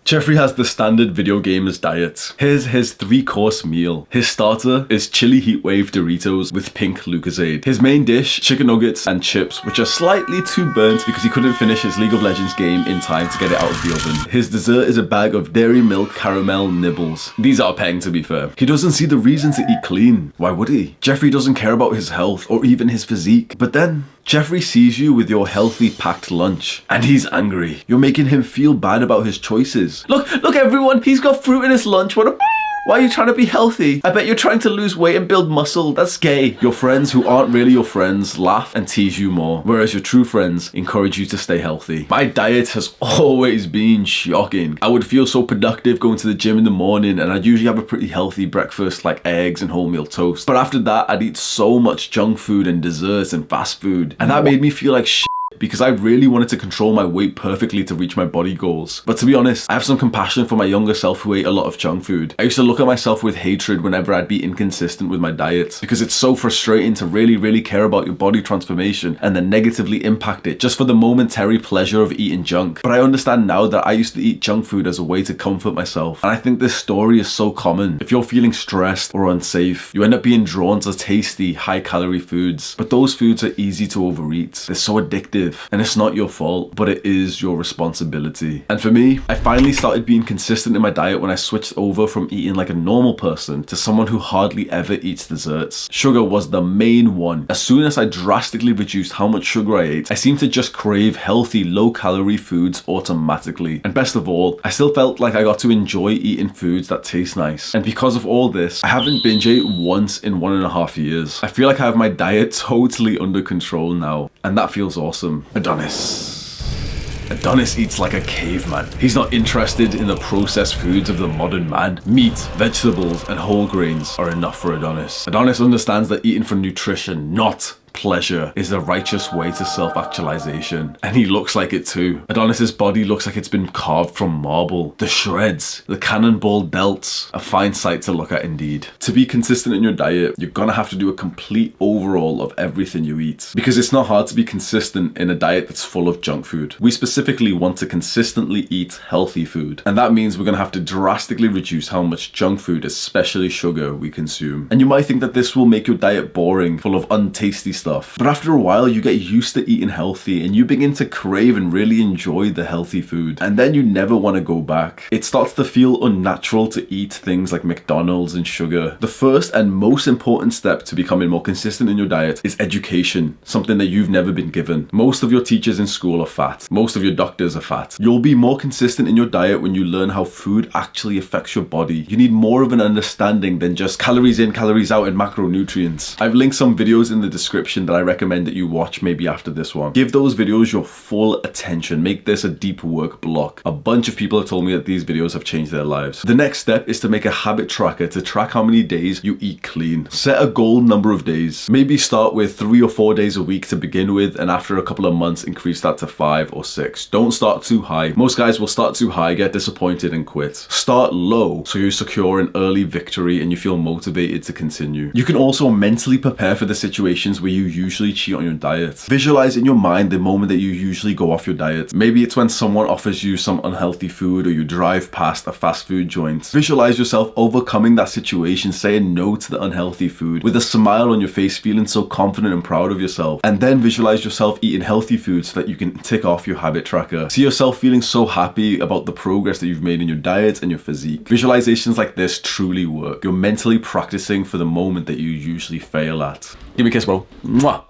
Jeffrey has the standard video gamer's diet. Here's his 3-course meal. His starter is chili heatwave Doritos with pink Lucozade. His main dish, chicken nuggets and chips, which are slightly too burnt because he couldn't finish his League of Legends game in time to get it out of the oven. His dessert is a bag of dairy milk caramel nibbles. These are peng, to be fair. He doesn't see the reason to eat clean. Why would he? Jeffrey doesn't care about his health or even his physique. But then Jeffrey sees you with your healthy packed lunch and he's angry. You're making him feel bad about his choices. Look everyone, he's got fruit in his lunch. Why are you trying to be healthy? I bet you're trying to lose weight and build muscle. That's gay. Your friends who aren't really your friends laugh and tease you more, whereas your true friends encourage you to stay healthy. My diet has always been shocking. I would feel so productive going to the gym in the morning, and I'd usually have a pretty healthy breakfast like eggs and wholemeal toast. But after that, I'd eat so much junk food and desserts and fast food, and that made me feel like shit, because I really wanted to control my weight perfectly to reach my body goals. But to be honest, I have some compassion for my younger self who ate a lot of junk food. I used to look at myself with hatred whenever I'd be inconsistent with my diet, because it's so frustrating to really care about your body transformation and then negatively impact it just for the momentary pleasure of eating junk. But I understand now that I used to eat junk food as a way to comfort myself, and I think this story is so common. If you're feeling stressed or unsafe, you end up being drawn to tasty, high-calorie foods, but those foods are easy to overeat. They're so addictive. And it's not your fault, but it is your responsibility. And for me, I finally started being consistent in my diet when I switched over from eating like a normal person to someone who hardly ever eats desserts. Sugar was the main one. As soon as I drastically reduced how much sugar I ate, I seemed to just crave healthy, low-calorie foods automatically. And best of all, I still felt like I got to enjoy eating foods that taste nice. And because of all this, I haven't binge ate once in 1.5 years. I feel like I have my diet totally under control now, and that feels awesome. Adonis eats like a caveman. He's not interested in the processed foods of the modern man. Meat, vegetables, and whole grains are enough for Adonis. Adonis understands that eating for nutrition, not pleasure, is the righteous way to self-actualization, and he looks like it too. Adonis's body looks like it's been carved from marble. The shreds, the cannonball delts, a fine sight to look at indeed. To be consistent in your diet, you're gonna have to do a complete overhaul of everything you eat, because it's not hard to be consistent in a diet that's full of junk food. We specifically want to consistently eat healthy food, and that means we're gonna have to drastically reduce how much junk food, especially sugar, we consume. And you might think that this will make your diet boring, full of untasty stuff. But after a while, you get used to eating healthy and you begin to crave and really enjoy the healthy food. And then you never want to go back. It starts to feel unnatural to eat things like McDonald's and sugar. The first and most important step to becoming more consistent in your diet is education, something that you've never been given. Most of your teachers in school are fat. Most of your doctors are fat. You'll be more consistent in your diet when you learn how food actually affects your body. You need more of an understanding than just calories in, calories out, and macronutrients. I've linked some videos in the description that I recommend that you watch maybe after this one. Give those videos your full attention. Make this a deep work block. A bunch of people have told me that these videos have changed their lives. The next step is to make a habit tracker to track how many days you eat clean. Set a goal number of days. Maybe start with 3 or 4 days a week to begin with, and after a couple of months increase that to 5 or 6. Don't start too high. Most guys will start too high, get disappointed and quit. Start low so you secure an early victory and you feel motivated to continue. You can also mentally prepare for the situations where you usually cheat on your diet. Visualize in your mind the moment that you usually go off your diet. Maybe it's when someone offers you some unhealthy food or you drive past a fast food joint. Visualize yourself overcoming that situation, saying no to the unhealthy food with a smile on your face, feeling so confident and proud of yourself. And then visualize yourself eating healthy food so that you can tick off your habit tracker. See yourself feeling so happy about the progress that you've made in your diet and your physique. Visualizations like this truly work. You're mentally practicing for the moment that you usually fail at. Give me a kiss, bro. Mwah.